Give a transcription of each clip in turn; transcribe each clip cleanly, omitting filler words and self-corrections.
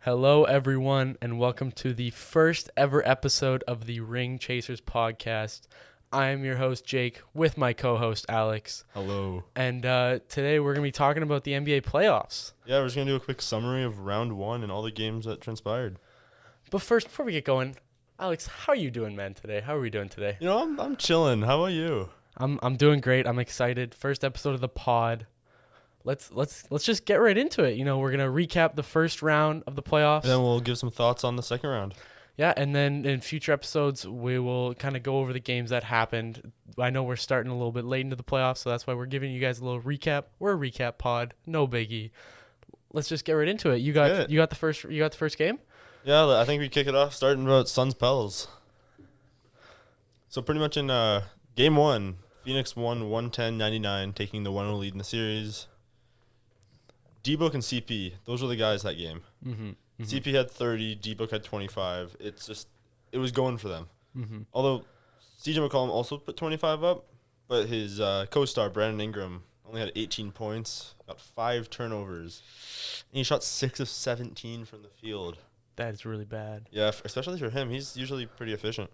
Hello, everyone, and welcome to the first ever episode of the Ring Chasers podcast. I am your host, Jake, with my co-host, Alex. Hello. And today we're going to be talking about the NBA playoffs. Yeah, we're just going to do a quick summary of round one and all the games that transpired. But first, before we get going, Alex, how are you doing, man, today? How are we doing today? You know, I'm chilling. How about you? I'm doing great. I'm excited. First episode of the pod. Let's just get right into it. You know, we're going to recap the first round of the playoffs. And then we'll give some thoughts on the second round. Yeah, and then in future episodes, we will kind of go over the games that happened. I know we're starting a little bit late into the playoffs, so that's why we're giving you guys a little recap. We're a recap pod, no biggie. Let's just get right into it. You got the first game? Yeah, I think we kick it off starting about Suns Pels. So pretty much in game one, Phoenix won 110-99, taking the 1-0 lead in the series. D-Book and CP, those were the guys that game. Mm-hmm. CP had 30, D-Book had 25. It was going for them. Mm-hmm. Although CJ McCollum also put 25 up, but his co-star, Brandon Ingram, only had 18 points, got 5 turnovers, and he shot 6 of 17 from the field. That is really bad. Yeah, especially for him. He's usually pretty efficient.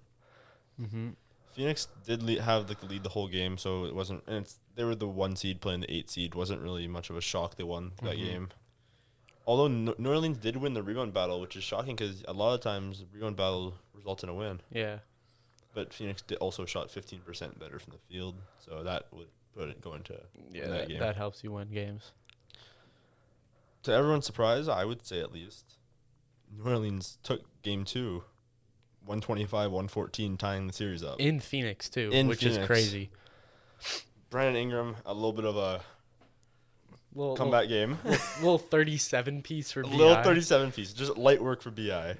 Mm-hmm. Phoenix did have the lead the whole game, so it wasn't. And they were the 1 seed playing the 8 seed. Wasn't really much of a shock they won that game. Although New Orleans did win the rebound battle, which is shocking because a lot of times the rebound battle results in a win. Yeah. But Phoenix also shot 15% better from the field, so that would go into that game. That helps you win games. To everyone's surprise, I would say at least, New Orleans took game 2, 125-114, tying the series up. In Phoenix, too, which Phoenix. is crazy. Brandon Ingram, a little bit of a comeback game. Little 37-piece for BI. A little 37-piece, just light work for BI.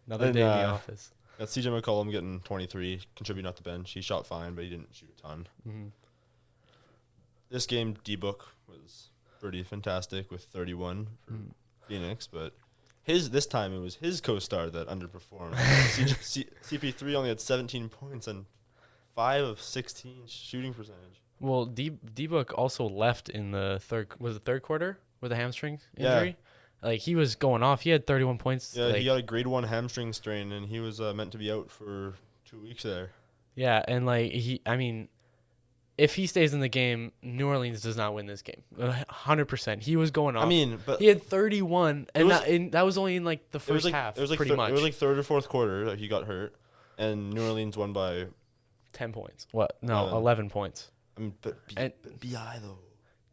Another day in the office. Got CJ McCollum getting 23, contributing off the bench. He shot fine, but he didn't shoot a ton. Mm-hmm. This game, D-Book was pretty fantastic with 31 for Phoenix, but this time it was his co-star that underperformed. CP3 only had 17 points and 5 of 16 shooting percentage. Well, D-Book also left in the third quarter with a hamstring injury. Yeah. Like, he was going off. He had 31 points. Yeah, he got a grade 1 hamstring strain, and he was meant to be out for 2 weeks there. Yeah, and, if he stays in the game, New Orleans does not win this game. 100%. He was going off. But he had 31, and that was only in, the first half, pretty much. It was, third or fourth quarter that he got hurt, and New Orleans won by 10 points. What? No, 11 points. But BI, though.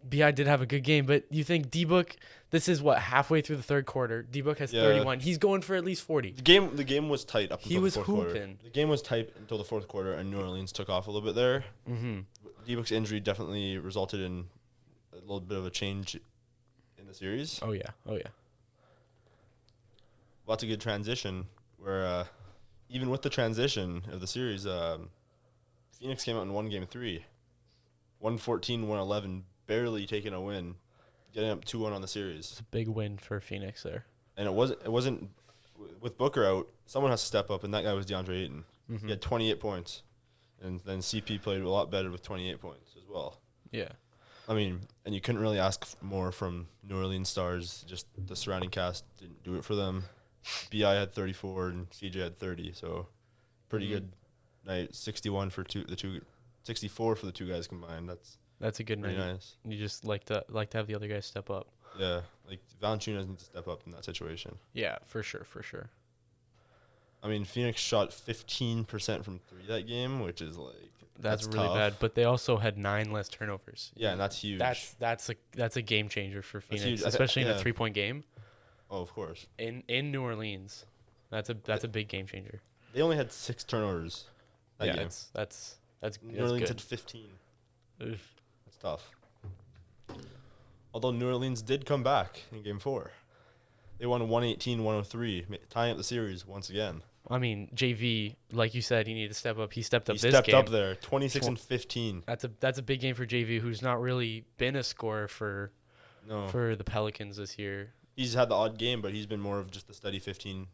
BI did have a good game, but you think D-Book, this is halfway through the third quarter. D-Book has 31. He's going for at least 40. The game was tight up until the fourth quarter. The game was tight until the fourth quarter, and New Orleans took off a little bit there. Mm-hmm. D-Book's injury definitely resulted in a little bit of a change in the series. Oh, yeah. Lots of good transition, where even with the transition of the series, Phoenix came out and won game 3. 114-111, barely taking a win, getting up 2-1 on the series. It's a big win for Phoenix there. And it wasn't with Booker out, someone has to step up, and that guy was Deandre Ayton. Mm-hmm. He had 28 points. And then CP played a lot better with 28 points as well. Yeah. And you couldn't really ask more from New Orleans stars. Just the surrounding cast didn't do it for them. BI had 34 and CJ had 30, so pretty good night. 61 for 64 for the two guys combined. That's a good night. Nice. You just like to have the other guys step up. Yeah, Valanciunas needs to step up in that situation. Yeah, for sure. Phoenix shot 15% from 3 that game, which is that's really tough. Bad. But they also had 9 less turnovers. Yeah, and that's huge. That's a game changer for Phoenix, huge. Especially in a 3-point game. Oh, of course. In New Orleans, that's a big game changer. They only had 6 turnovers that game. That's New Orleans good. had 15. Oof. That's tough. Although New Orleans did come back in game 4. They won 118-103, tying up the series once again. JV, like you said, he needed to step up. He stepped up this game. He stepped up there, 26 and 15. That's a big game for JV, who's not really been a scorer for the Pelicans this year. He's had the odd game, but he's been more of just a steady 15-10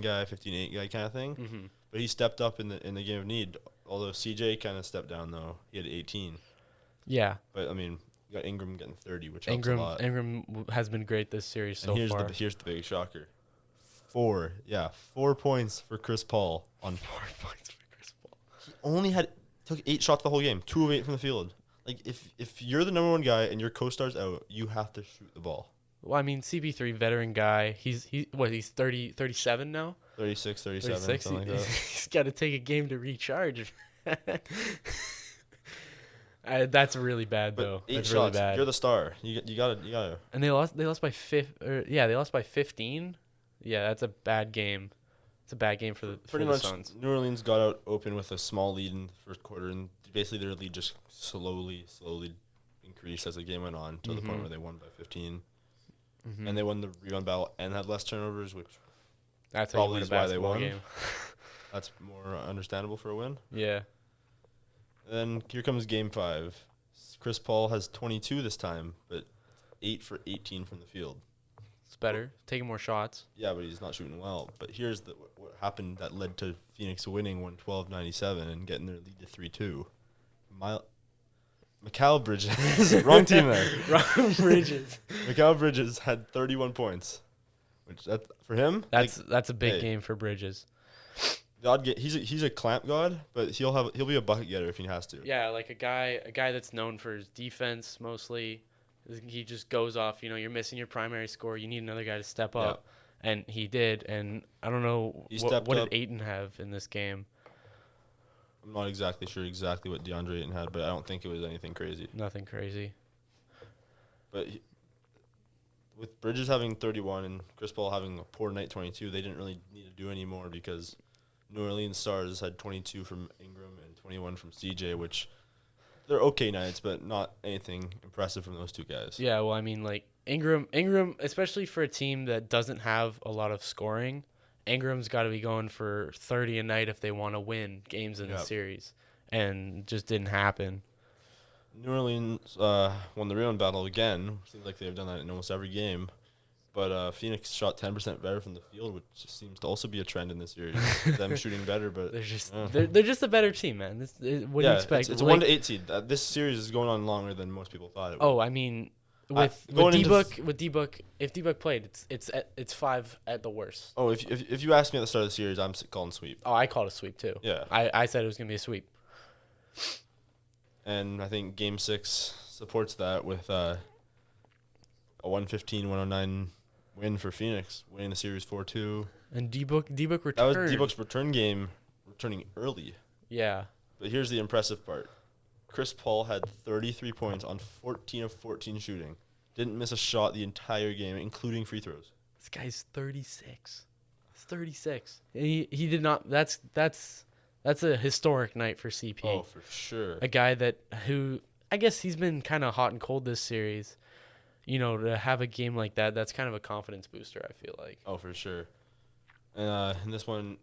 guy, 15-8 guy kind of thing. Mm-hmm. But he stepped up in the game of need. Although CJ kind of stepped down, though. He had 18. Yeah. But, you got Ingram getting 30, which helps a lot. Ingram has been great this series so far. Here's the big shocker. 4 points for Chris Paul on 4 points for Chris Paul. He only took 8 shots the whole game, 2 of 8 from the field. Like if you're the number one guy and your co-star's out, you have to shoot the ball. Well, I mean, CP3, veteran guy. He's 37 now? 36, 37, 36. something like that. He's got to take a game to recharge. That's really bad, But though. 8 That's shots. really bad. You're the star. You gotta. And they lost by 15. Yeah, that's a bad game. It's a bad game for the Pretty for the much, Suns. New Orleans got out open with a small lead in the first quarter, and basically their lead just slowly increased as the game went on to the point where they won by 15. And they won the rebound battle and had less turnovers, which That's probably is why they won. Game. That's more understandable for a win. Yeah. And then here comes Game 5. Chris Paul has 22 this time, but 8 for 18 from the field. It's better. Taking more shots. Yeah, but he's not shooting well. But here's what happened that led to Phoenix winning 112-97 and getting their lead to 3-2. Mikal Bridges. Wrong team there. Wrong Bridges. Mikal Bridges had 31 points. Which for him, that's a big game for Bridges. He's a clamp god, but he'll be a bucket getter if he has to. Yeah, like a guy that's known for his defense mostly. He just goes off. You're missing your primary scorer. You need another guy to step up, and he did. And I don't know what did Ayton have in this game. I'm not exactly sure what Deandre Ayton had, but I don't think it was anything crazy. Nothing crazy. But with Bridges having 31 and Chris Paul having a poor night 22, they didn't really need to do any more because New Orleans Stars had 22 from Ingram and 21 from CJ, which they're okay nights, but not anything impressive from those two guys. Yeah, well, I mean, like Ingram, especially for a team that doesn't have a lot of scoring, Ingram's got to be going for 30 a night if they want to win games in the series, and just didn't happen. New Orleans won the rebound battle again. Seems like they've done that in almost every game. But Phoenix shot 10% better from the field, which seems to also be a trend in this series. Them shooting better, but they're just a better team, man. What do you expect? It's a 1-8 seed. This series is going on longer than most people thought it would. Oh, I mean, with D-Book, if D-Book played, it's 5 at the worst. Oh, if you asked me at the start of the series, I'm calling sweep. Oh, I called a sweep too. Yeah, I said it was gonna be a sweep. And I think Game 6 supports that with a 115-109 win for Phoenix, winning the series 4-2. And D-Book returned. That was D-Book's return game, returning early. Yeah. But here's the impressive part. Chris Paul had 33 points on 14 of 14 shooting. Didn't miss a shot the entire game, including free throws. This guy's 36. He's 36. He did not. That's a historic night for CP. Oh, for sure. A guy who I guess he's been kind of hot and cold this series. To have a game like that, that's kind of a confidence booster, I feel like. Oh, for sure. And in this one,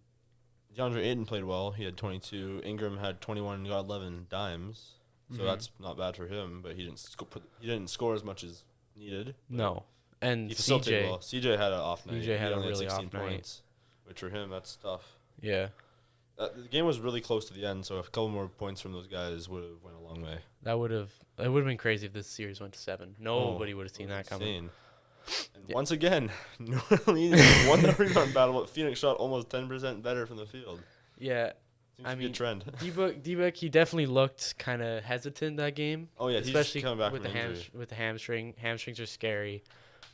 Deandre Ayton played well. He had 22. Ingram had 21 and got 11 dimes. So that's not bad for him, but he didn't score as much as needed. No. And he facilitated well. CJ had an off night. CJ had a only really 16 off night. points, which for him, that's tough. Yeah. The game was really close to the end, so a couple more points from those guys would have went a long way. It would have been crazy if this series went to 7. Nobody would have seen that coming. And once again, New Orleans won the rebound battle, but Phoenix shot almost 10% better from the field. Yeah. Seems to be a trend. D-Book, he definitely looked kind of hesitant that game. Oh yeah, especially he's coming back with from injury. With the hamstring. Hamstrings are scary,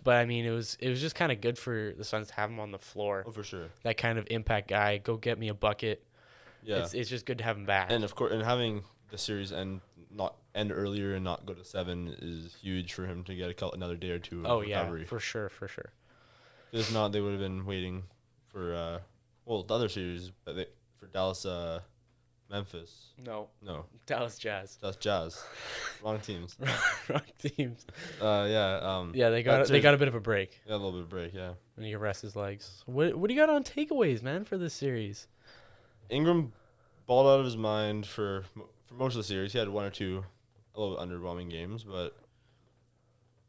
but I mean, it was just kind of good for the Suns to have him on the floor. Oh, for sure. That kind of impact guy, go get me a bucket. Yeah, it's just good to have him back. And of course, and having the series end earlier and not go to 7 is huge for him to get another day or two of recovery. Yeah, for sure. If not, they would have been waiting for the other series, but for Dallas, Memphis. No, Dallas Jazz. That's Jazz. Wrong teams. Wrong teams. Yeah, they got a bit of a break. Yeah, a little bit of a break. Yeah. And he can rest his legs. What do you got on takeaways, man, for this series? Ingram balled out of his mind for most of the series. He had 1 or 2 a little bit underwhelming games, but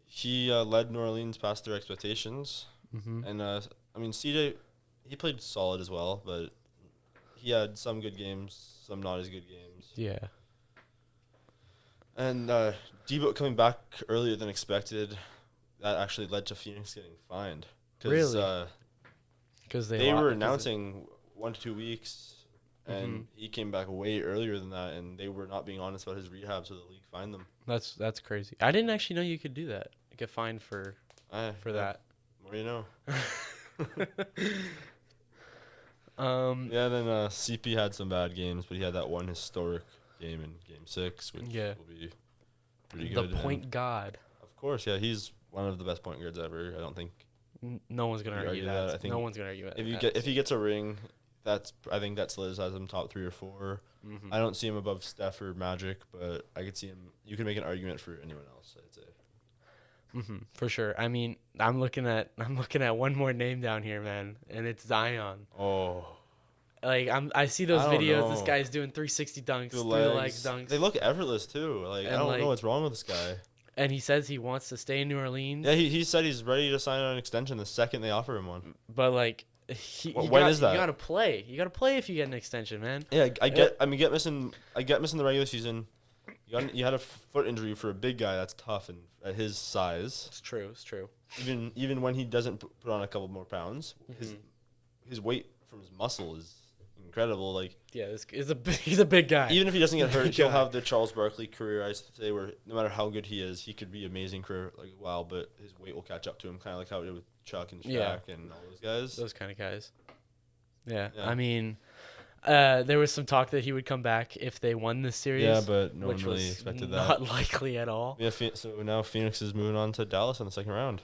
he led New Orleans past their expectations. Mm-hmm. And CJ, he played solid as well, but he had some good games, some not as good games. Yeah. And D-Book coming back earlier than expected, that actually led to Phoenix getting fined. Really? Because they were announcing 1 to 2 weeks, and he came back way earlier than that, and they were not being honest about his rehab, so the league fined them. That's crazy. I didn't actually know you could do that. Get fined for that. More you know. Yeah, then CP had some bad games, but he had that one historic game in Game 6, which will be pretty good. The point god. Of course, yeah, he's one of the best point guards ever. I don't think no one's gonna argue that. I think no one's gonna argue that. If he gets a ring, I think that solidifies him top 3 or 4. I don't see him above Steph or Magic, but I could see him. You can make an argument for anyone else, I'd say. For sure. I mean, I'm looking at one more name down here, man, and it's Zion. Oh. Like I see those videos. This guy's doing 360 dunks, through the legs dunks. They look effortless too. Like, and I don't know what's wrong with this guy. And he says he wants to stay in New Orleans. Yeah, he said he's ready to sign an extension the second they offer him one. But like, when is that? You gotta play. You gotta play if you get an extension, man. Yeah, I get missing the regular season. You had a foot injury for a big guy. That's tough, and at his size, it's true. Even when he doesn't put on a couple more pounds, his weight from his muscle is incredible. Like, yeah, he's a big guy. Even if he doesn't get hurt, he'll have the Charles Barkley career, I say, where no matter how good he is, he could be amazing for like a while, but his weight will catch up to him, kind of like how it did with Chuck and Shaq and all those guys. Those kind of guys. Yeah. I mean, there was some talk that he would come back if they won this series. Yeah, but no one really expected that. Not likely at all. Yeah, so now Phoenix is moving on to Dallas in the second round.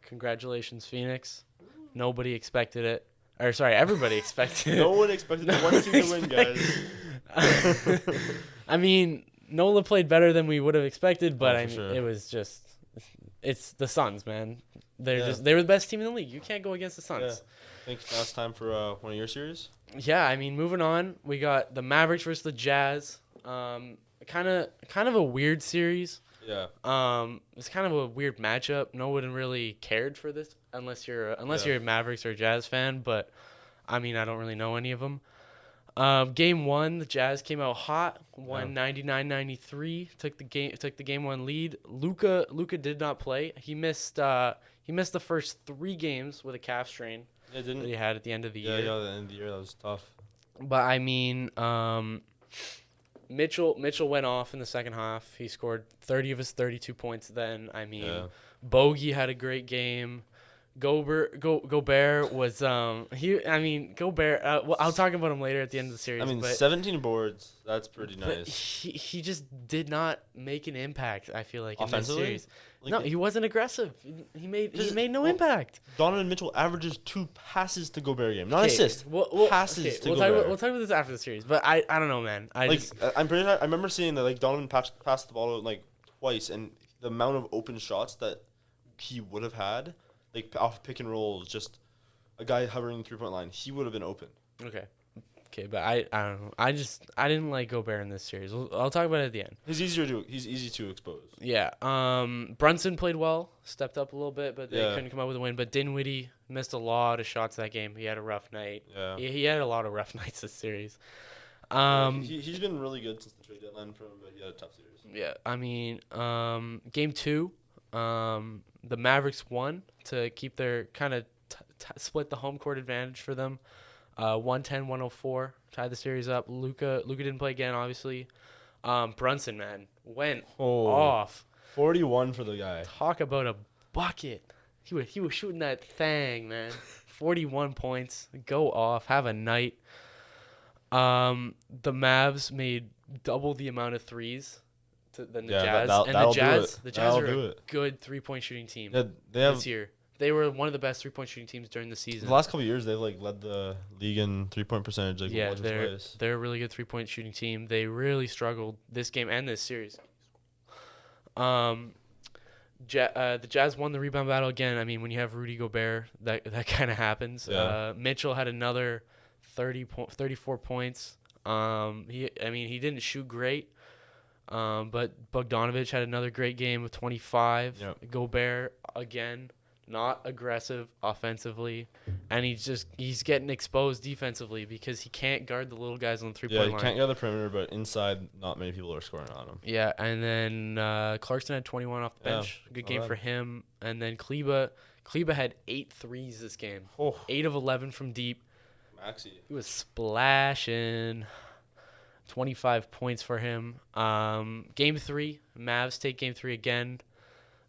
Congratulations, Phoenix. Nobody expected it. Or sorry, everybody expected it. No one expected the one team to win, guys. I mean, Nola played better than we would have expected, but sure. It was just it's the Suns, man. They were the best team in the league. You can't go against the Suns. Yeah. I think now it's time for one of your series. Yeah, I mean, moving on, we got the Mavericks versus the Jazz. Kind of a weird series. Yeah. It's kind of a weird matchup. No one really cared for this unless you're a Mavericks or a Jazz fan. But I mean, I don't really know any of them. Game 1, the Jazz came out hot, won 99-93, took the game 1 lead. Luka did not play. He missed the first 3 games with a calf strain that he had at the end of the year. Yeah, the end of the year, that was tough. But I mean, Mitchell went off in the second half. He scored 30 of his 32 points then. I mean, Bogey had a great game. Gobert was Gobert. I'll talk about him later at the end of the series. I mean, but 17 boards. That's pretty nice. He just did not make an impact. I feel like offensively, in this series. No, he wasn't aggressive. He made no impact. Donovan Mitchell averages 2 passes to Gobert game, not assists. Passes to Gobert. We'll talk about this after the series. But I don't know, man. I'm pretty sure I remember seeing that like Donovan passed the ball like twice, and the amount of open shots that he would have had. Like off pick and roll, just a guy hovering the 3-point line, he would have been open. Okay, but I don't know. I didn't like Gobert in this series. I'll talk about it at the end. He's easy to expose. Yeah. Brunson played well, stepped up a little bit, but they couldn't come up with a win. But Dinwiddie missed a lot of shots that game. He had a rough night. Yeah. He had a lot of rough nights this series. He's been really good since the trade deadline for him, but he had a tough series. Yeah. I mean, game 2, the Mavericks won to keep their kind of split the home court advantage for them. 110-104 tied the series up. Luka didn't play again, obviously. Brunson, man, went off. 41 for the guy. Talk about a bucket. He was shooting that thing, man. 41 points. Go off. Have a night. The Mavs made double the amount of threes than the Jazz. The Jazz are a good 3-point shooting team this year. They were one of the best 3-point shooting teams during the season. The last couple of years, they've led the league in 3-point percentage. They're a really good 3-point shooting team. They really struggled this game and this series. The Jazz won the rebound battle again. I mean, when you have Rudy Gobert, that kind of happens. Yeah. Mitchell had another 34 points. He didn't shoot great. But Bogdanovich had another great game with 25. Yep. Gobert again, not aggressive offensively, and he's getting exposed defensively because he can't guard the little guys on the 3-point line. Yeah, he can't guard the perimeter, but inside, not many people are scoring on him. Yeah, and then Clarkson had 21 off the bench. Good game for him. And then Kleba Kleba had 8 threes this game. Oh. 8 of 11 from deep. Maxi. He was splashing. 25 points for him. Game 3, Mavs take game 3 again.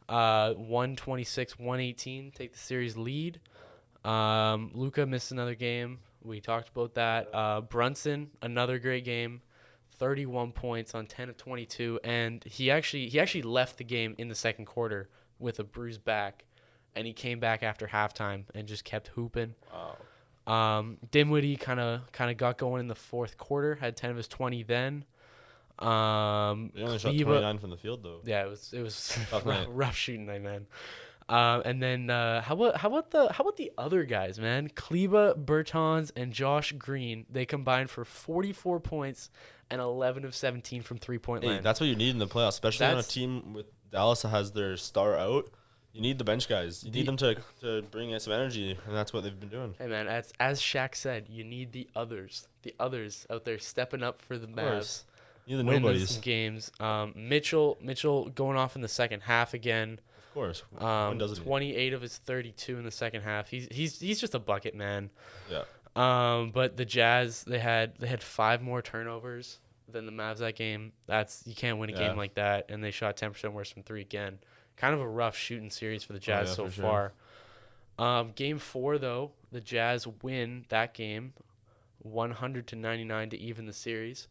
126-118, take the series lead. Luka missed another game. We talked about that. Brunson, another great game. 31 points on 10 of 22, and he actually left the game in the second quarter with a bruised back, and he came back after halftime and just kept hooping. Wow. Dinwiddie kind of got going in the fourth quarter, had 10 of his 20 then. He only shot 29 from the field though. Yeah, it was night. rough shooting night, man. And then how about the other guys, man? Kleba, Bertans, and Josh Green. They combined for 44 points and 11 of 17 from 3-point land. That's what you need in the playoffs, especially on a team with Dallas that has their star out. You need the bench guys. You need them to bring in some energy, and that's what they've been doing. Hey, man, as Shaq said, you need the others out there stepping up for the Mavs. You need the winning nobodies. some games. Mitchell going off in the second half again. Of course. When doesn't 28 of his 32 in the second half. He's just a bucket, man. Yeah. But the Jazz, they had 5 more turnovers than the Mavs that game. You can't win a game like that, and they shot 10% worse from 3 again. Kind of a rough shooting series for the Jazz so far. Game 4 though, the Jazz win that game, 100-99 to even the series.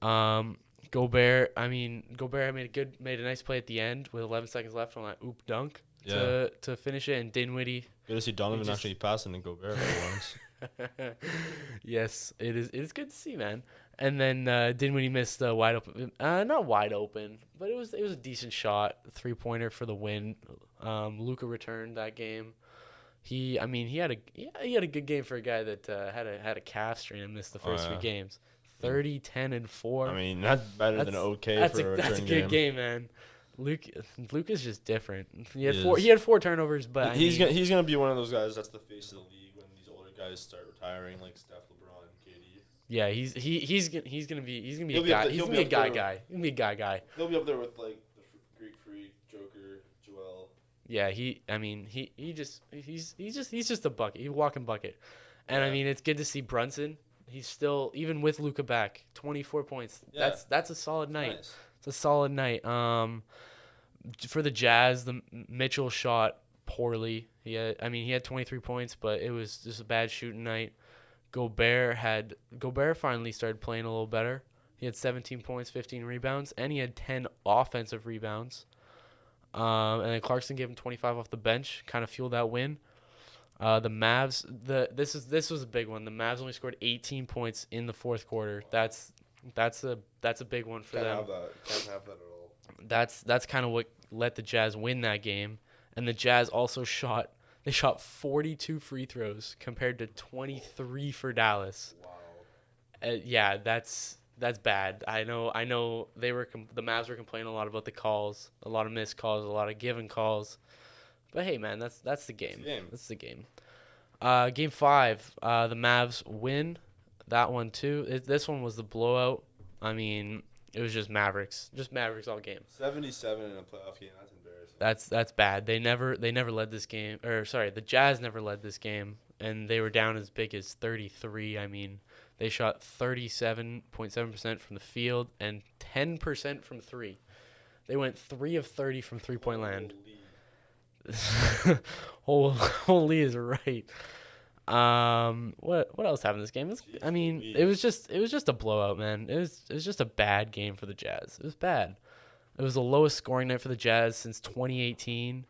Yeah. Gobert made a nice play at the end with 11 seconds left on that oop dunk to finish it, and Dinwiddie. Good to see Donovan actually passing and Gobert for once. Yes, it is good to see, man. And then Dinwiddie missed a wide open, not wide open, but it was a decent shot, 3-pointer for the win. Luka returned that game. He had a good game for a guy that had a calf strain and missed the first 3 games. 30, 10, and 4. I mean, that's better than okay for a return game. That's a good game, man. Luka's just different. He had 4 turnovers, but he's gonna be one of those guys that's the face of the league when these older guys start retiring, like Steph, LeBron, KD. Yeah, he's gonna be a guy. He's gonna be a guy guy. He's gonna be a guy guy. He'll be up there with like the Greek Freak, Joker, Joel. Yeah, he's just a bucket. He's a walking bucket, and I mean it's good to see Brunson. He's still, even with Luka back, 24 points. Yeah. That's a solid night. Nice. It's a solid night. For the Jazz, the Mitchell shot poorly. He had 23 points, but it was just a bad shooting night. Gobert finally started playing a little better. He had 17 points, 15 rebounds, and he had 10 offensive rebounds. And then Clarkson gave him 25 off the bench, kind of fueled that win. The Mavs, this was a big one. The Mavs only scored 18 points in the fourth quarter. That's a big one for them. Can't have that at all. That's kind of what let the Jazz win that game. And the Jazz also shot 42 free throws compared to 23 for Dallas. Wow. Yeah, that's bad. I know the Mavs were complaining a lot about the calls, a lot of missed calls, a lot of given calls. But hey, man, that's the game. That's the game. Game 5, the Mavs win that one too. This one was the blowout. I mean, it was just Mavericks all game. 77 in a playoff game. That's embarrassing. That's bad. They never led this game. The Jazz never led this game, and they were down as big as 33. I mean, they shot 37.7% from the field and 10% from 3. They went 3 of 30 from 3-point land. Holy is right. What else happened in this game? It was just a blowout, man. It was just a bad game for the Jazz. It was bad. It was the lowest scoring night for the Jazz since 2018.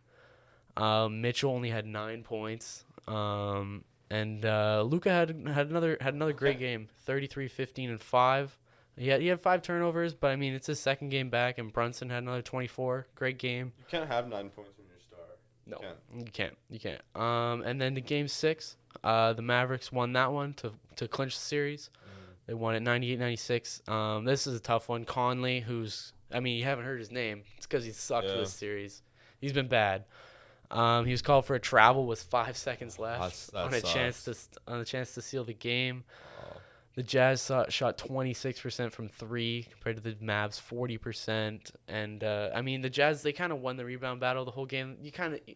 Mitchell only had 9 points. And Luka had another great game. 33, 15, and 5. He had 5 turnovers, but I mean it's his second game back, and Brunson had another 24. Great game. You can't have 9 points. No, you can't. And then the game 6, the Mavericks won that one to clinch the series. They won it 98-96. This is a tough one. Conley, you haven't heard his name. It's because he sucked this series. He's been bad. He was called for a travel with 5 seconds left on a chance to seal the game. The Jazz shot 26% from 3 compared to the Mavs 40%. And I mean, the Jazz, they kind of won the rebound battle the whole game.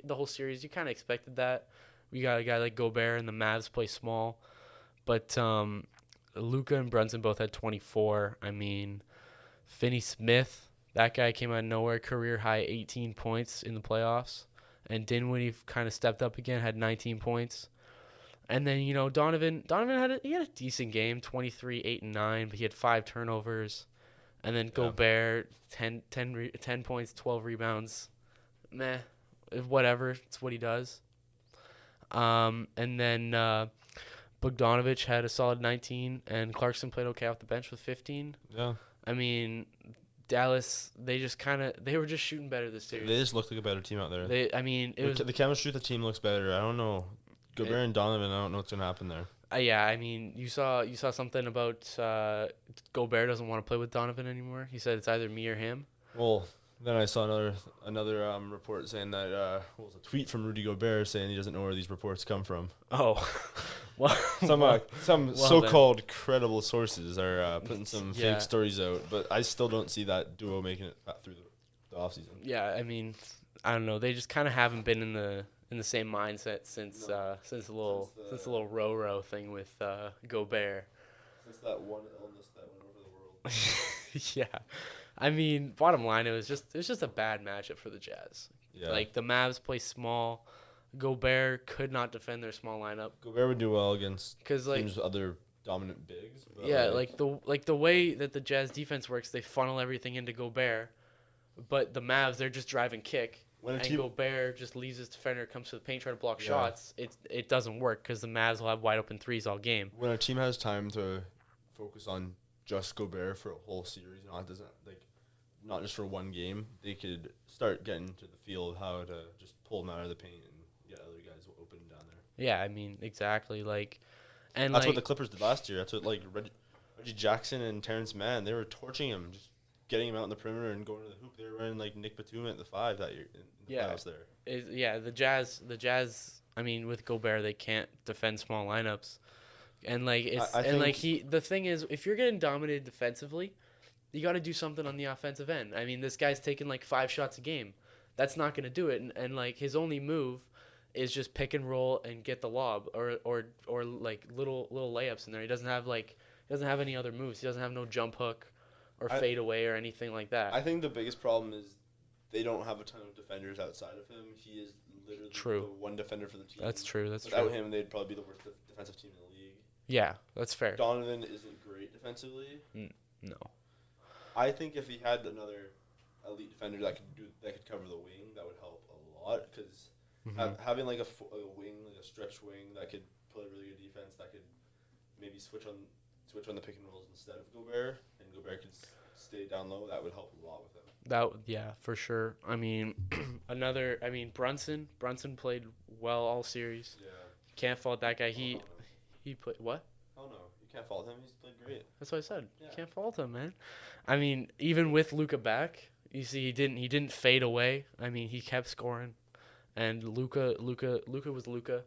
The whole series, you kind of expected that. We got a guy like Gobert, and the Mavs play small. But Luka and Brunson both had 24. I mean, Finney Smith, that guy came out of nowhere, career high 18 points in the playoffs. And Dinwiddie kind of stepped up again, had 19 points. And then, Donovan had a decent game, 23, 8, and 9, but he had 5 turnovers. And then Gobert, 10 points, 12 rebounds. Meh, whatever. It's what he does. And then Bogdanovic had a solid 19, and Clarkson played okay off the bench with 15. Yeah. I mean, Dallas, they were just shooting better this series. They just looked like a better team out there. The chemistry of the team looks better. I don't know. Gobert and Donovan, I don't know what's gonna happen there. Yeah, I mean, you saw something about Gobert doesn't want to play with Donovan anymore. He said it's either me or him. Well, then I saw another report saying that was a tweet from Rudy Gobert saying he doesn't know where these reports come from. Oh, well, some so-called credible sources are putting some fake stories out, but I still don't see that duo making it through the offseason. Yeah, I mean, I don't know. They just kind of haven't been in the same mindset since the little row thing with Gobert. Since that one illness that went over the world. Yeah, I mean, bottom line, it was just a bad matchup for the Jazz. Yeah. Like the Mavs play small. Gobert could not defend their small lineup. Gobert would do well against teams like with other dominant bigs. But yeah, the way that the Jazz defense works, they funnel everything into Gobert, but the Mavs, they're just driving kick. Gobert just leaves his defender, comes to the paint, try to block shots. It doesn't work because the Mavs will have wide open threes all game. When a team has time to focus on just Gobert for a whole series, not just for one game, they could start getting to the feel of how to just pull them out of the paint and get other guys open down there. Yeah, I mean, exactly. That's what the Clippers did last year. That's what Reggie Jackson and Terrence Mann, they were torching him, just getting him out in the perimeter and going to the hoop. They were running like Nick Batum at the 5 that year in the playoffs there. The Jazz. I mean, with Gobert, they can't defend small lineups, and the thing is, if you're getting dominated defensively, you got to do something on the offensive end. I mean, this guy's taking 5 shots a game. That's not going to do it, and his only move is just pick and roll and get the lob or little layups in there. He doesn't have any other moves. He doesn't have no jump hook or fade away or anything like that. I think the biggest problem is they don't have a ton of defenders outside of him. He is literally the one defender for the team. That's true. Without him, they'd probably be the worst defensive team in the league. Yeah, that's fair. Donovan isn't great defensively. No. I think if he had another elite defender that could cover the wing, that would help a lot. Because having a wing, a stretch wing that could play really good defense, that could maybe switch on the pick and rolls instead of Gobert, and Gobert could stay down low, that would help a lot with him. For sure. I mean, Brunson played well all series. Yeah. Can't fault that guy. He played what? Oh no, you can't fault him. He's played great. That's what I said. Yeah. You can't fault him, man. I mean, even with Luka back, you see he didn't fade away. I mean, he kept scoring, and Luka was Luka,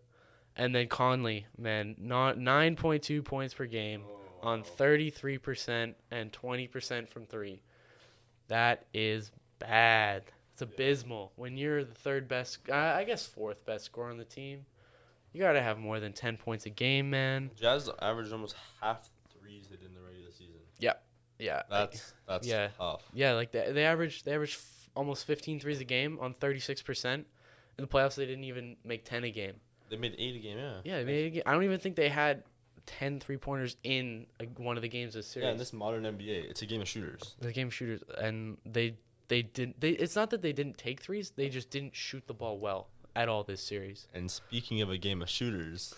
and then Conley, man, not 9.2 points per game on 33% and 20% from 3. That is bad. It's abysmal. When you're the third best, I guess fourth best scorer on the team, you got to have more than 10 points a game, man. Jazz averaged almost half the threes they did in the regular season. Yeah. That's tough. Yeah, they averaged almost 15 threes a game on 36%. In the playoffs, they didn't even make 10 a game. They made 8 a game, yeah. Yeah, they made 8 a game. I don't even think they had 10 3-pointers in one of the games this series. Yeah, in this modern NBA, it's a game of shooters. It's a game of shooters, and they didn't. It's not that they didn't take threes; they just didn't shoot the ball well at all this series. And speaking of a game of shooters,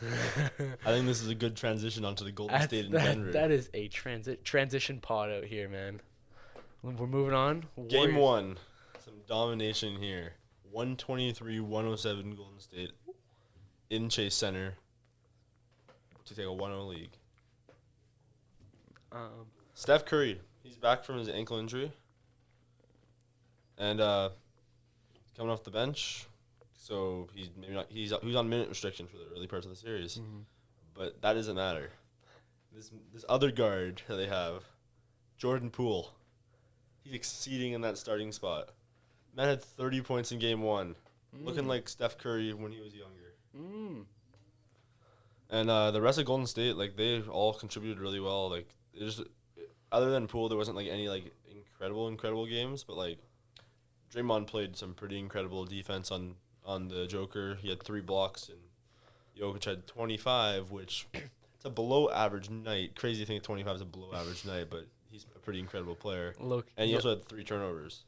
I think this is a good transition onto the Golden State and Denver. That is a transition pod out here, man. We're moving on. Game 1, some domination here. 123-107 Golden State in Chase Center to take a 1-0 lead. Steph Curry, he's back from his ankle injury, and coming off the bench, so he's maybe not. He's on minute restriction for the early parts of the series, but that doesn't matter. this other guard that they have, Jordan Poole. He's exceeding in that starting spot. Man had 30 points in game 1, looking like Steph Curry when he was younger. And the rest of Golden State, like, they all contributed really well. Like, other than Poole, there wasn't like any like incredible games, but like Draymond played some pretty incredible defense on the Joker. He had 3 blocks, and Jokic had 25, which it's a below average night. Crazy thing, 25 is a below average night, but he's a pretty incredible player. Look, and he also had 3 turnovers.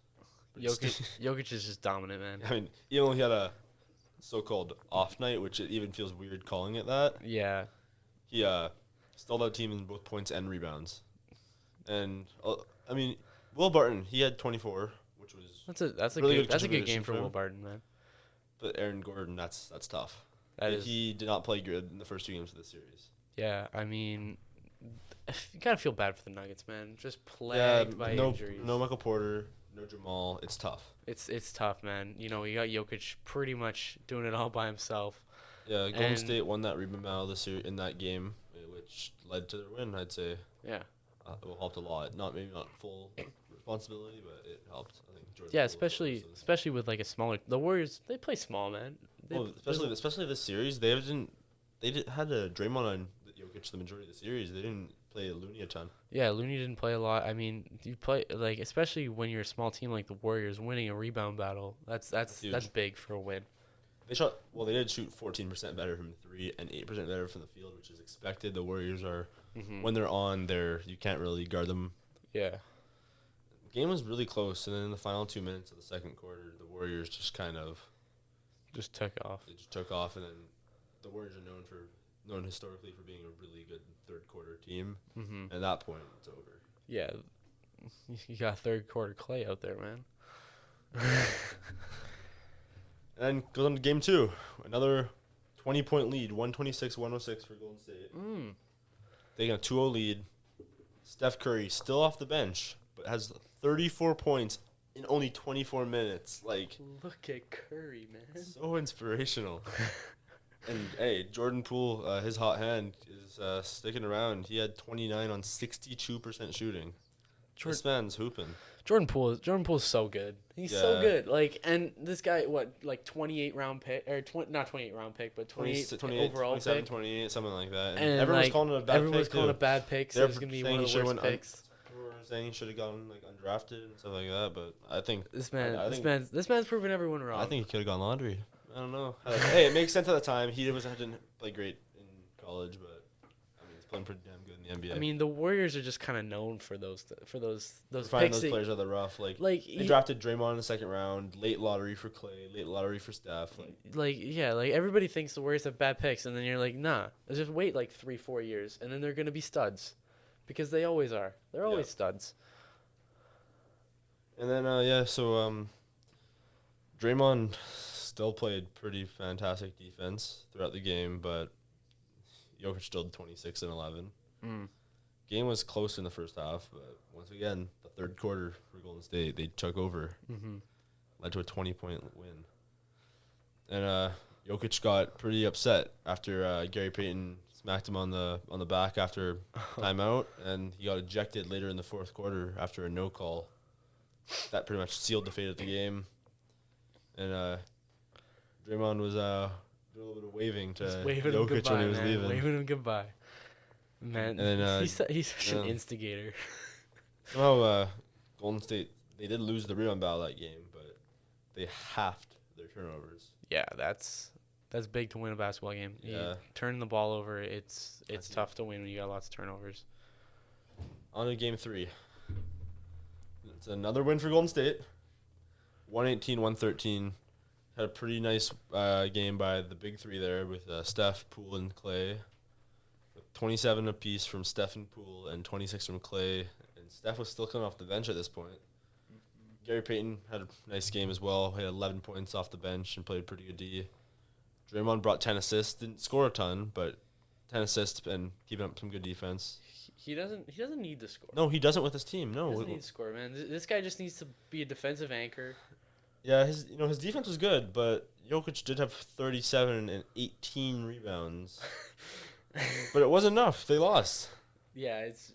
Jokic is just dominant, man. I mean, even though he had a so-called off night, which it even feels weird calling it that. Yeah. He stole that team in both points and rebounds. And I mean, Will Barton, he had 24, which was that's a really good game for Will Barton, man. But Aaron Gordon, that's tough. He did not play good in the first 2 games of the series. Yeah, I mean, you gotta feel bad for the Nuggets, man. Just plagued by injuries. No Michael Porter, no Jamal. It's tough. It's tough, man. You know, you got Jokic pretty much doing it all by himself. Yeah, Golden State won that rebound battle this year in that game, which led to their win, I'd say. Yeah. It helped a lot. Maybe not full responsibility, but it helped. I think. Jordan especially with like a smaller. The Warriors, they play small, man. Especially this series, they had a Draymond on Jokic the majority of the series. They didn't play Looney a ton. Yeah, Looney didn't play a lot. I mean, you play like, especially when you're a small team like the Warriors, winning a rebound battle. That's big for a win. They did shoot 14% better from 3 and 8% better from the field, which is expected. The Warriors are, when they're on, you can't really guard them. Yeah. The game was really close, and then in the final 2 minutes of the second quarter, the Warriors just kind of took off. They just took off, and then the Warriors are known historically for being a really good third quarter team. And at that point, it's over. Yeah, you got third quarter Clay out there, man. And then goes on to game 2. Another 20-point lead, 126-106 for Golden State. Taking a 2-0 lead. Steph Curry still off the bench, but has 34 points in only 24 minutes. Like, look at Curry, man. So inspirational. And, hey, Jordan Poole, his hot hand is sticking around. He had 29 on 62% shooting. This man's hooping. Jordan Poole's so good. He's so good. Like, and this guy, like 28 round pick, or not 28 round pick, but 28 overall 27, pick. 28, something like that. And everyone's calling it a bad pick. Everyone's calling it a bad pick. So it's gonna be one of the worst picks. We're saying he should have gone like undrafted and stuff like that, but I think this man's proven everyone wrong. I think he could have gone laundry. I don't know. Hey, it makes sense at the time. He didn't play great in college, but I mean, he's playing pretty damn good in the NBA. I mean, the Warriors are just kind of known for those finding those players out of the rough. Like they drafted Draymond in the second round, late lottery for Clay, late lottery for Steph. Like everybody thinks the Warriors have bad picks, and then you're like, nah, just wait like 3-4 years, and then they're gonna be studs, because they always are. They're always studs. And then Draymond still played pretty fantastic defense throughout the game, but Jokic still 26 and 11. Game was close in the first half, but once again, the third quarter for Golden State, they took over, led to a 20-point win. And Jokic got pretty upset after Gary Payton smacked him on the back after timeout, and he got ejected later in the fourth quarter after a no call. That pretty much sealed the fate of the game. And Draymond was doing a little bit of waving to Jokic when he was leaving. Waving him goodbye. Man, and then, he's such an instigator. Somehow, Golden State, they did lose the rebound battle that game, but they halved their turnovers. Yeah, that's big to win a basketball game. Yeah. You turn the ball over, it's tough to win when you got lots of turnovers. On to game 3. It's another win for Golden State. 118-113. Had a pretty nice game by the big three there with Steph, Poole, and Clay. 27 apiece from Steph and Poole and 26 from Clay. And Steph was still coming off the bench at this point. Gary Payton had a nice game as well. He had 11 points off the bench and played pretty good D. Draymond brought 10 assists. Didn't score a ton, but 10 assists and keeping up some good defense. He doesn't need to score. No, he doesn't with his team. No, he doesn't need to score, man. This guy just needs to be a defensive anchor. Yeah, his defense was good, but Jokic did have 37 and 18 rebounds. But it wasn't enough. They lost. Yeah, it's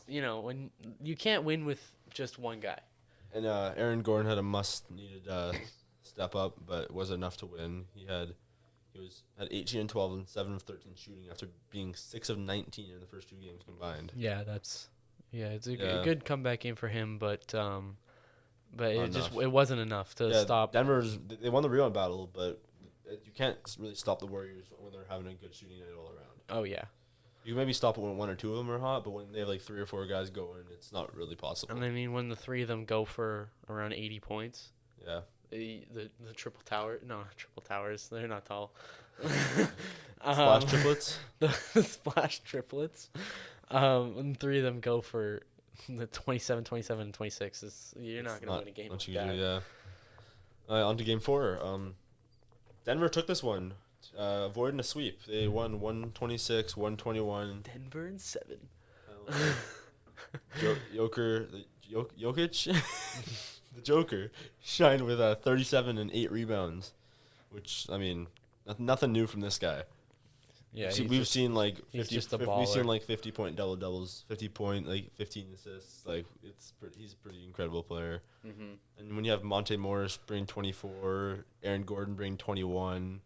when you can't win with just one guy. And Aaron Gordon had a needed step up, but it wasn't enough to win. He had 18 and 12 and 7 of 13 shooting after being 6 of 19 in the first 2 games combined. Yeah, it's a good comeback game for him, but it wasn't enough to stop. They won the rebound battle, but you can't really stop the Warriors when they're having a good shooting night all around. Oh yeah. You can maybe stop it when 1 or 2 of them are hot, but when they have like 3 or 4 guys going, it's not really possible. And I mean, when the 3 of them go for around 80 points. Yeah. The triple tower, no, triple towers. They're not tall. Splash triplets. The splash triplets. When 3 of them go for the 27, 27, and 26, you're not going to win a game like that. Yeah. On to game 4. Denver took this one, avoiding a sweep. They won 126, 121. Denver in 7. Jokic, the Joker, shined with 37 and 8 rebounds, which, I mean, nothing new from this guy. Yeah, we've seen like 50, he's just a baller. We've seen like 50-point doubles, 50-point, like 15 assists. Like he's a pretty incredible player. Mm-hmm. And when you have Monte Morris bring 24, Aaron Gordon bring 21,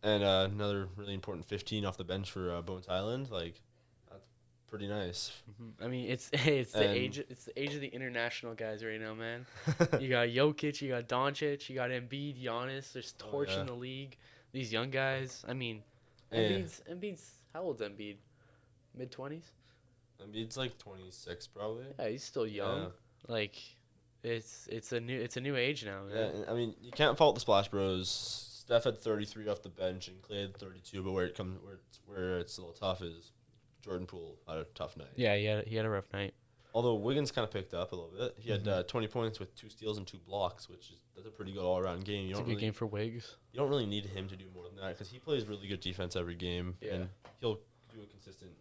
and another really important 15 off the bench for Bones Highland, like that's pretty nice. Mm-hmm. I mean, it's the age of the international guys right now, man. You got Jokic, you got Doncic, you got Embiid, Giannis. There's torching the league. These young guys. I mean, Embiid's how old's Embiid? Mid-20s? Embiid's like 26 probably. Yeah, he's still young. Yeah. Like it's a new age now, man. Yeah, and, I mean, you can't fault the Splash Bros. Steph had 33 off the bench and Clay had 32, but where it's a little tough is Jordan Poole had a tough night. Yeah, he had a rough night. Although Wiggins kind of picked up a little bit. He had 20 points with 2 steals and 2 blocks, that's a pretty good all-around game. It's a good game for Wiggs. You don't really need him to do more than that because he plays really good defense every game, and he'll do a consistent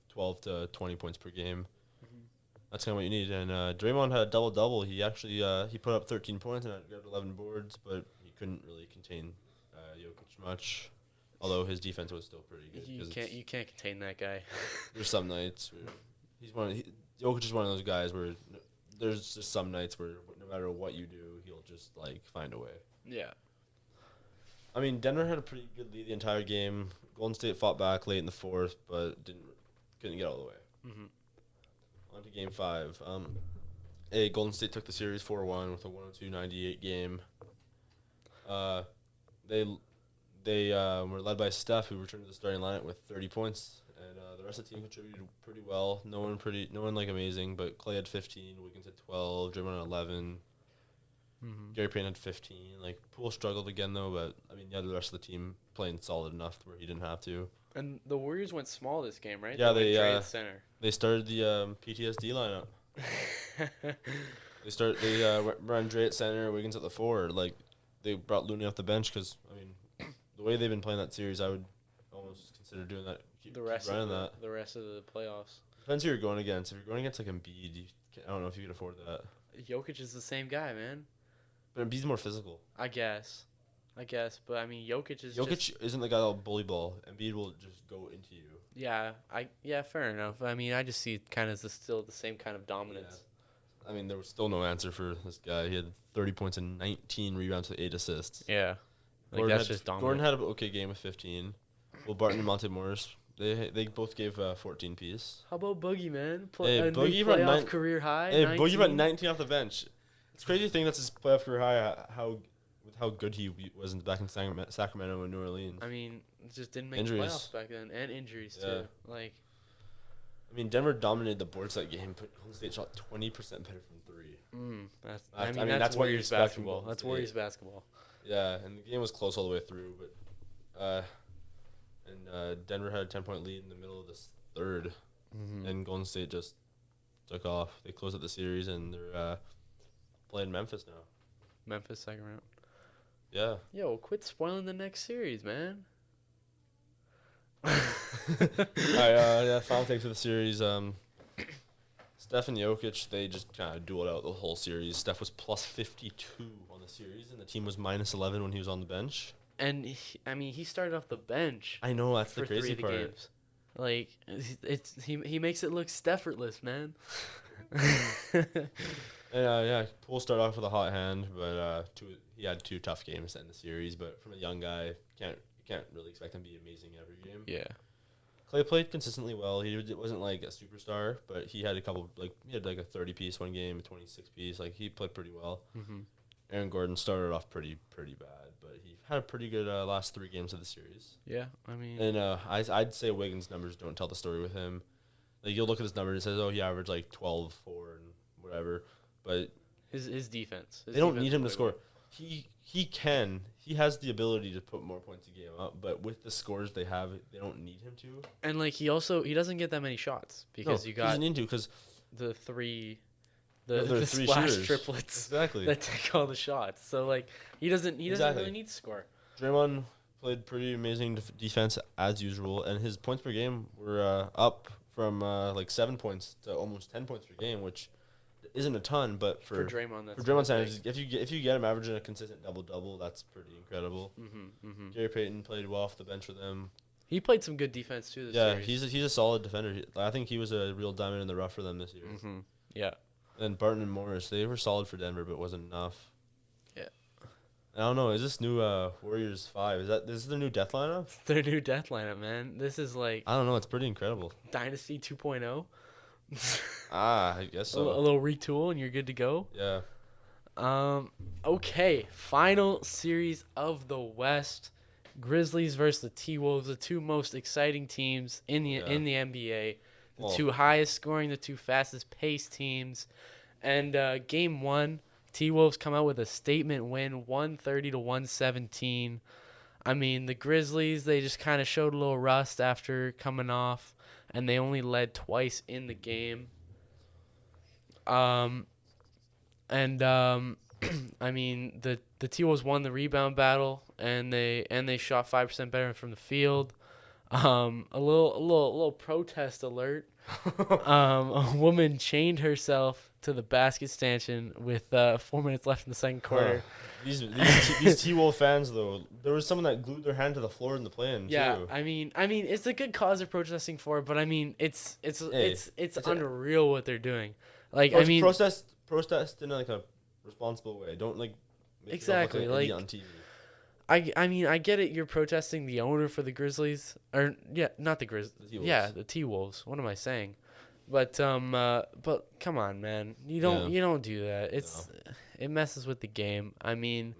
12 to 20 points per game. Mm-hmm. That's kind of what you need. And Draymond had a double-double. He actually he put up 13 points and got 11 boards, but he couldn't really contain Jokic much. Although his defense was still pretty good. You can't contain that guy. There's some nights where Jokic is one of those guys where there's just some nights where no matter what you do, he'll just like find a way. Yeah. I mean, Denver had a pretty good lead the entire game. Golden State fought back late in the 4th, but couldn't get all the way. Mm-hmm. On to game 5. Golden State took the series 4-1 with a 102-98 game. They were led by Steph, who returned to the starting lineup with 30 points. And the rest of the team contributed pretty well. No one like amazing, but Clay had 15, Wiggins had 12, Draymond had 11, Gary Payton had 15. Like Poole struggled again though, but I mean, the rest of the team playing solid enough where he didn't have to. And the Warriors went small this game, right? Yeah, they went at center. They started the PTSD lineup. They ran Dre at center, Wiggins at the 4. Like they brought Looney off the bench because I mean, the way they've been playing that series, I would almost consider doing that. The rest of the playoffs. Depends who you're going against. If you're going against like Embiid, I don't know if you can afford that. Jokic is the same guy, man. But Embiid's more physical. I guess, but I mean, Jokic isn't the guy that'll bully ball. Embiid will just go into you. Yeah, fair enough. I mean, I just see it kind of still the same kind of dominance. Yeah. I mean, there was still no answer for this guy. He had 30 points and 19 rebounds with 8 assists. Yeah, that's just dominant. Gordon had an okay game with 15. Will Barton and Monte Morris. They both gave 14 piece. How about Boogie, man? Boogie playoff career high. Hey, 19? Boogie brought 19 off the bench. It's crazy to think that's his playoff career high. How good he was back in Sacramento and New Orleans. I mean, just didn't make the playoffs back then, and injuries too. Like, I mean, Denver dominated the boards that game, but Golden State shot 20% better from 3. That's Warriors basketball. That's Warriors basketball. Yeah, and the game was close all the way through, but Denver had a 10-point lead in the middle of this 3rd, and Golden State just took off. They closed out the series, and they're playing Memphis now. Memphis second round. Yeah. Yo, quit spoiling the next series, man. Final takes for the series. Steph and Jokic, they just kind of dueled out the whole series. Steph was plus 52 on the series, and the team was minus 11 when he was on the bench. And he started off the bench. I know, that's the crazy part. Games. Like he makes it look effortless, man. Yeah, Poole started off with a hot hand, but he had 2 tough games to end the series. But from a young guy, you can't really expect him to be amazing every game. Yeah. Clay played consistently well. He wasn't like a superstar, but he had a 30 piece one game, a 26 piece. Like he played pretty well. Mm-hmm. Aaron Gordon started off pretty bad, but he had a pretty good last 3 games of the series. Yeah, I mean. And I'd say Wiggins' numbers don't tell the story with him. Like you'll look at his numbers and it says, oh, he averaged like 12, 4, and whatever. But his defense. They don't need him to score. He has the ability to put more points a game up, but with the scores they have, they don't need him to. And like he doesn't get that many shots because you got he doesn't need to because the three three splash shooters. triplets Exactly that take all the shots. So like he doesn't really need to score. Draymond played pretty amazing defense as usual, and his points per game were up from like 7 points to almost 10 points per game, which isn't a ton, but for Draymond standards, if you get him averaging a consistent double, that's pretty incredible. Gary Payton played well off the bench with him. He played some good defense too this series. He's a solid defender. I think he was a real diamond in the rough for them this year. Yeah. And Barton and Morris, they were solid for Denver, but it wasn't enough. Yeah. I don't know. Is this new Warriors 5? This is their new death lineup? It's their new death lineup, man. This is like I don't know. It's pretty incredible. Dynasty 2.0. I guess so. A little retool and you're good to go. Yeah. Okay. Final series of the West. Grizzlies versus the T-Wolves, the 2 most exciting teams in the NBA. The 2 highest scoring, the 2 fastest paced teams. And game 1, T-Wolves come out with a statement win, 130-117. I mean, the Grizzlies, they just kind of showed a little rust after coming off, and they only led twice in the game. I mean, the T-Wolves won the rebound battle, and they shot 5% better from the field. A little protest alert. A woman chained herself to the basket stanchion with 4 minutes left in the second quarter. These T-Wolf fans, though, there was someone that glued their hand to the floor in the play-in, too. I mean, it's a good cause they're protesting for, but I mean, it's unreal what they're doing. Like, I mean, protest in like a responsible way. Don't like make exactly like like on TV. I mean, I get it. You're protesting the owner for the Grizzlies, or not the Grizzlies. The T-Wolves. What am I saying? But come on, man. You don't do that. It messes with the game. I mean,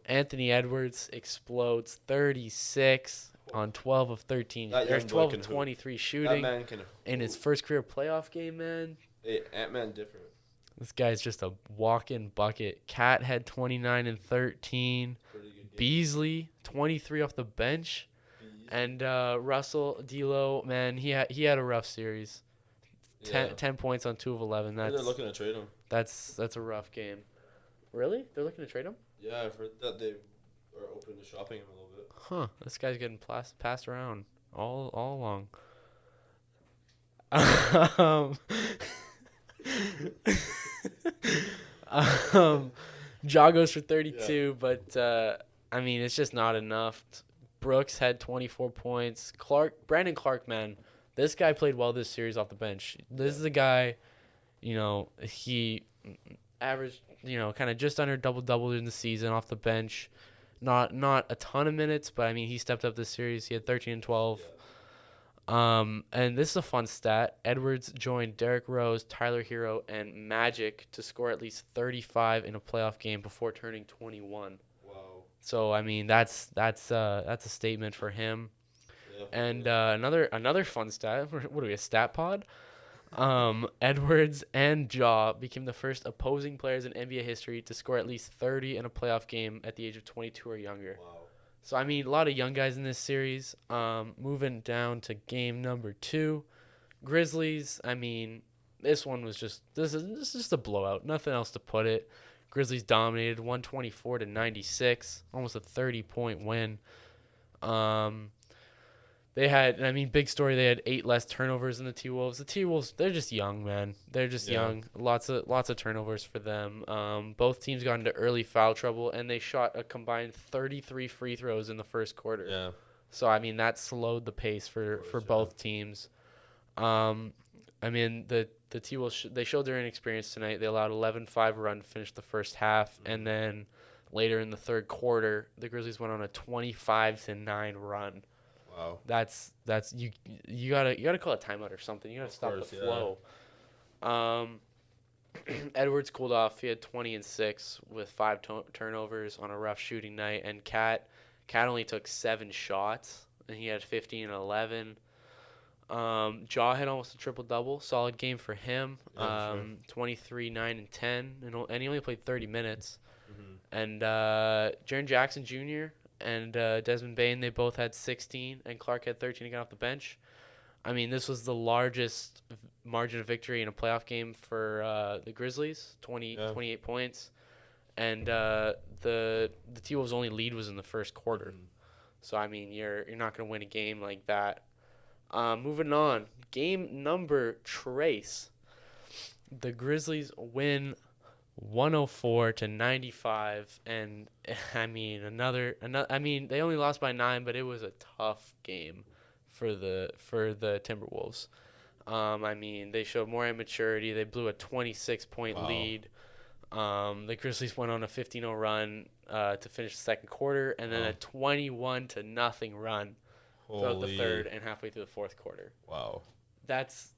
Anthony Edwards explodes 36 on 12 of 13. There's 12 of 23 shooting in his first career playoff game, man. Hey, Ant-Man different. This guy's just a walk-in bucket. Cat had 29 and 13. Beasley 23 off the bench, and Russell D'Lo, man, he had a rough series. 10 points on 2 of 11. They're looking to trade him. That's a rough game. Really? They're looking to trade him? Yeah, I've heard that they are open to shopping him a little bit. Huh? This guy's getting passed around all along. Ja goes for 32, but I mean, it's just not enough. Brooks had 24 points. Brandon Clark, man, this guy played well this series off the bench. This is a guy, he averaged, kind of just under double in the season off the bench. Not a ton of minutes, but I mean, he stepped up this series. He had 13 and 12. And this is a fun stat. Edwards joined Derrick Rose, Tyler Hero, and Magic to score at least 35 in a playoff game before turning 21. Wow. So I mean, that's a statement for him. Yeah, and another fun stat. What are we, a stat pod? Edwards and Ja became the first opposing players in NBA history to score at least 30 in a playoff game at the age of 22 or younger. Wow. So, I mean, a lot of young guys in this series. Moving down to game number 2. Grizzlies, I mean, this is just a blowout. Nothing else to put it. Grizzlies dominated 124-96, almost a 30-point win. They had, I mean, big story, they had 8 less turnovers than the T-Wolves. The T-Wolves, they're just young, man. They're just young. Lots of turnovers for them. Both teams got into early foul trouble, and they shot a combined 33 free throws in the first quarter. Yeah. So, I mean, that slowed the pace for both teams. I mean, the T-Wolves, they showed their inexperience tonight. They allowed 11-5 run to finish the first half, and then later in the third quarter, the Grizzlies went on a 25-9 run. Wow. That's you gotta call a timeout or something. You gotta stop the flow. Edwards cooled off. He had 20 and 6 with 5 turnovers on a rough shooting night, and Cat only took 7 shots, and he had 15 and 11. Jaw had almost a triple-double. Solid game for him. 23, 9, and 10. And he only played 30 minutes. Mm-hmm. And Jaren Jackson Jr. and Desmond Bane, they both had 16. And Clark had 13 to get off the bench. I mean, this was the largest margin of victory in a playoff game for the Grizzlies, 28 points. And the T-Wolves' only lead was in the first quarter. Mm-hmm. So, I mean, you're not going to win a game like that. Moving on, game number trace. The Grizzlies win 104-95, and I mean I mean, they only lost by 9, but it was a tough game for the Timberwolves. I mean, they showed more immaturity. They blew a 26-point lead. The Grizzlies went on a 15-0 run to finish the second quarter, and then a 21-0 run throughout the third and halfway through the fourth quarter. Wow. That's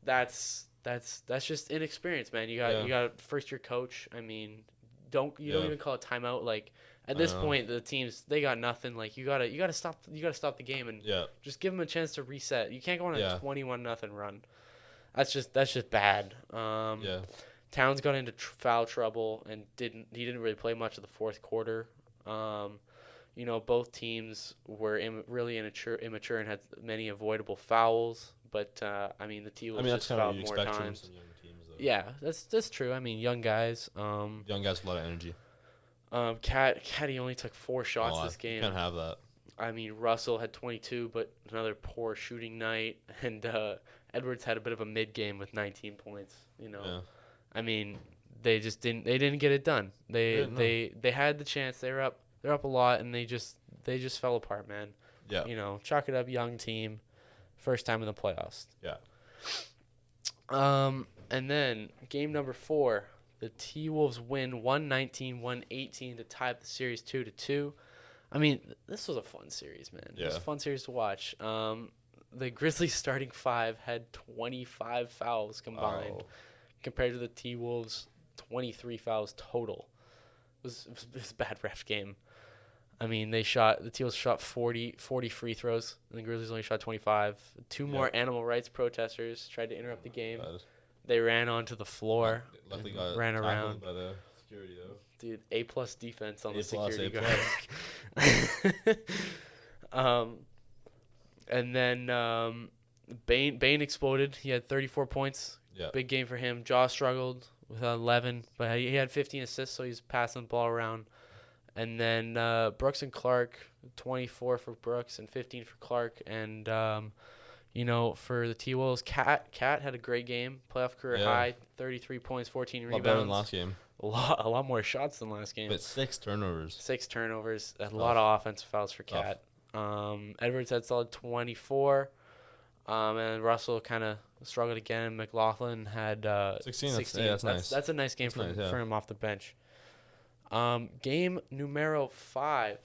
just inexperience, man. You got a first year coach. I mean, don't even call it timeout. Like at this point, the teams, they got nothing. Like you gotta stop the game and just give them a chance to reset. You can't go on a 21-0 run. That's just bad. Towns got into foul trouble and didn't really play much of the fourth quarter. You know, both teams were really immature and had many avoidable fouls. But I mean, the T-Wolves just fouled more times. From young teams, though. Yeah, that's true. I mean, young guys. Young guys with a lot of energy. Caddy only took 4 shots this game. You can't have that. I mean, Russell had 22, but another poor shooting night, and Edwards had a bit of a mid game with 19 points. You know, I mean, they just didn't get it done. They had the chance. They're up a lot, and they just fell apart, man. Yeah. You know, chalk it up, young team, first time in the playoffs. Yeah. And then game number 4, the T-Wolves win 119-118 to tie up the series 2-2. I mean, this was a fun series, man. Yeah. It was a fun series to watch. The Grizzlies starting 5 had 25 fouls combined compared to the T-Wolves 23 fouls total. It was a bad ref game. I mean, the T-Wolves shot 40 free throws, and the Grizzlies only shot 25. 2 more animal rights protesters tried to interrupt the game. They ran onto the floor, luckily ran around. By the security, though. Dude, A+ defense on the security guard. And then Bane exploded. He had 34 points. Yeah. Big game for him. Jaw struggled with 11, but he had 15 assists, so he's passing the ball around. And then Brooks and Clark, 24 for Brooks and 15 for Clark. And, you know, for the T-Wolves, Cat had a great game. Playoff career high, 33 points, 14 rebounds. Better than last game. A lot more shots than last game. But 6 turnovers. 6 turnovers. A lot of offensive fouls for Cat. Edwards had solid 24. And Russell kind of struggled again. McLaughlin had 16. That's nice. That's a nice game for him off the bench. Game numero 5.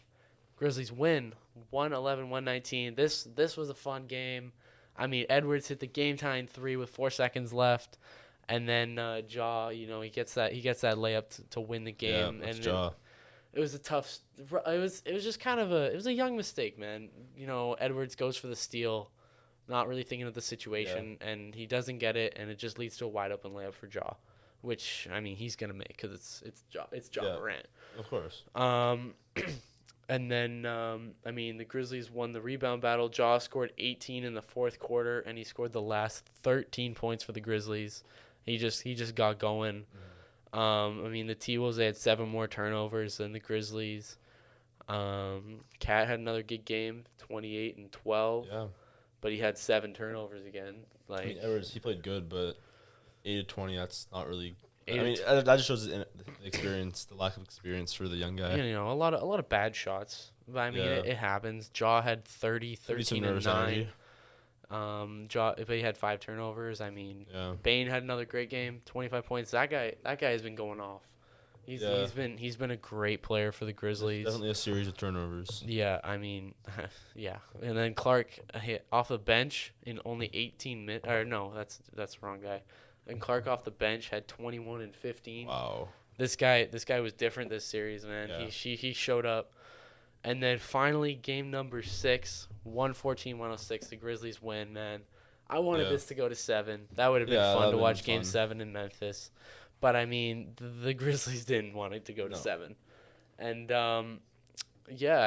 Grizzlies win 111-119. This was a fun game. I mean, Edwards hit the game-tying 3 with 4 seconds left. And then Jaw, you know, he gets that layup to win the game. Yeah, and Jaw. It was a tough. It was just kind of a young mistake, man. You know, Edwards goes for the steal, not really thinking of the situation, and he doesn't get it, and it just leads to a wide open layup for Jaw, which I mean he's gonna make because it's Jaw Morant. Of course. And then I mean the Grizzlies won the rebound battle. Jaw scored 18 in the fourth quarter, and he scored the last 13 points for the Grizzlies. He just got going. I mean, the T-Wolves, they had 7 more turnovers than the Grizzlies. Cat had another good game, 28 and 12. Yeah. But he had 7 turnovers again. Like, I mean, Edwards, he played good, but 8 of 20, that's not really I mean, that just shows the experience, the lack of experience for the young guy. You know, a lot of bad shots. But I mean, it happens. Jaw had 30, 13, and 9. Jaw, if he had 5 turnovers, I mean, Bane had another great game, 25 points. That guy has been going off. He's been a great player for the Grizzlies. Definitely a series of turnovers. Yeah, I mean, yeah. And then Clark hit off the bench in only 18 minutes. Or no, that's the wrong guy. And Clark off the bench had 21 and 15. Wow. This guy was different this series, man. Yeah. He showed up. And then finally, game number 6, 114-106, the Grizzlies win, man. I wanted this to go to 7. That would have been fun to watch Game 7 in Memphis. But, I mean, the Grizzlies didn't want it to go to 7. And, I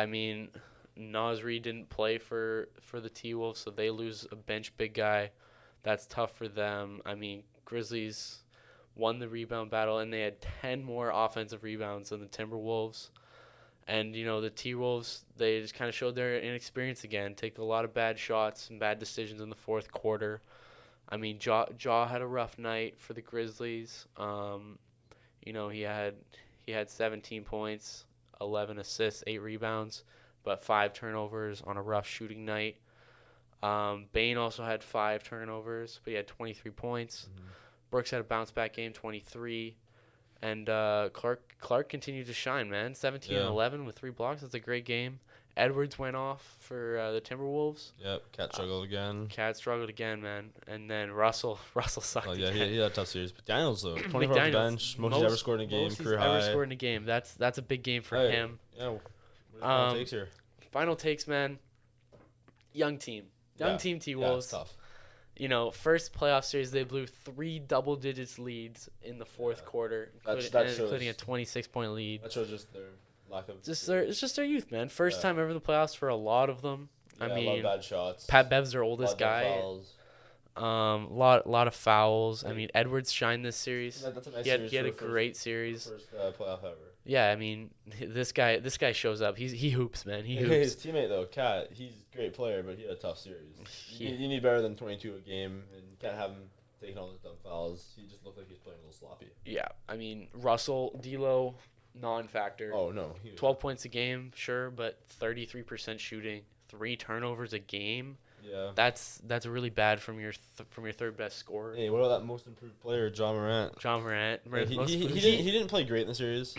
mean, Nasri didn't play for the T-Wolves, so they lose a bench big guy. That's tough for them. I mean, Grizzlies won the rebound battle, and they had 10 more offensive rebounds than the Timberwolves. And, you know, the T-Wolves, they just kind of showed their inexperience again, take a lot of bad shots and bad decisions in the fourth quarter. I mean, Jaw had a rough night for the Grizzlies. You know, he had 17 points, 11 assists, 8 rebounds, but 5 turnovers on a rough shooting night. Bane also had 5 turnovers, but he had 23 points. Mm-hmm. Brooks had a bounce-back game, 23. And Clark continued to shine, man. 17 and 11 with 3 blocks. That's a great game. Edwards went off for the Timberwolves. Yep, Cat struggled again. Cat struggled again, man. And then Russell sucked again. He had a tough series. But Daniels, though, 24 off the bench. Most he's ever scored in a game, career high. Ever scored in a game. That's a big game for him. Yeah, final takes here. Final takes, man. Young team. Young team T-Wolves. Yeah, tough. You know, first playoff series, they blew 3 double-digits leads in the fourth quarter, including a 26-point lead. That shows just their lack of. It's just their youth, man. First time ever in the playoffs for a lot of them. Yeah, I mean, a lot of bad shots. Pat Bev's their oldest guy. Lot of fouls. I mean, Edwards shined this series. That's a nice series. He had a great series. First playoff ever. Yeah, I mean, this guy shows up. He hoops, man. He hoops. His teammate though, Cat, he's a great player, but he had a tough series. You need better than 22 a game, and you can't have him taking all those dumb fouls. He just looked like he was playing a little sloppy. Yeah, I mean, Russell, D'Lo, non-factor. Oh no, 12 points a game, sure, but 33% shooting, 3 turnovers a game. Yeah, that's really bad from your third best scorer. Hey, what about that most improved player, John Morant? Yeah, he didn't play great in the series.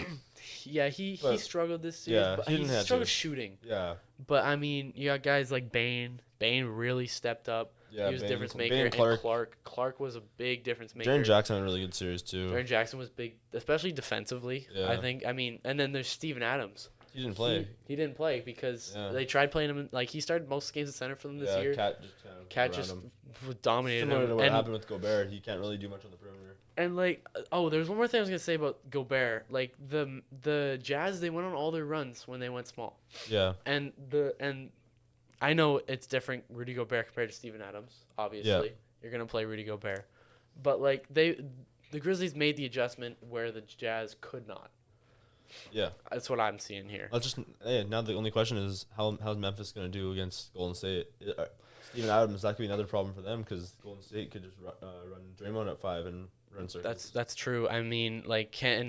Yeah, he struggled this series. Yeah, but he struggled shooting. Yeah, but I mean, you got guys like Bane. Bane really stepped up. Yeah, he was a difference maker. Bane and Clark was a big difference maker. Jaren Jackson had a really good series too. Jaren Jackson was big, especially defensively. Yeah. I think. I mean, and then there's Steven Adams. He didn't play. He didn't play because they tried playing him. Like, he started most games at center for them this year. Cat just dominated Similar him. to what happened with Gobert, he can't really do much on the perimeter. And like, there's one more thing I was gonna say about Gobert. Like the Jazz, they went on all their runs when they went small. Yeah. And I know it's different, Rudy Gobert compared to Steven Adams. Obviously, you're gonna play Rudy Gobert, but like the Grizzlies made the adjustment where the Jazz could not. Yeah, that's what I'm seeing here. Now the only question is how's Memphis going to do against Golden State? Steven Adams, that could be another problem for them because Golden State could just run Draymond at 5 and run circles. That's true. I mean, can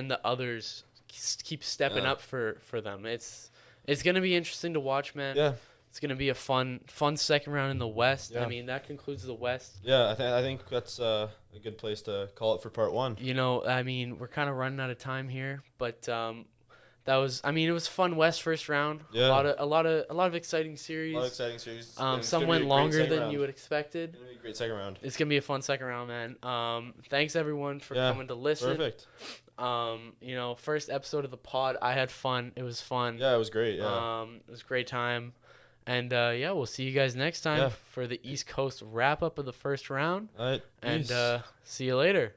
the others keep stepping up for them? It's going to be interesting to watch, man. Yeah. It's going to be a fun second round in the West. Yeah. I mean, that concludes the West. Yeah, I think that's a good place to call it for part 1. You know, I mean, we're kind of running out of time here, but it was a fun West first round. Yeah. A lot of exciting series. Some went longer than you would expected. It's going to be a great second round. It's going to be a fun second round, man. Thanks everyone for coming to listen. Perfect. You know, first episode of the pod, I had fun. It was fun. Yeah, it was great. Yeah. It was a great time. And, we'll see you guys next time for the East Coast wrap-up of the first round. All right. And see you later.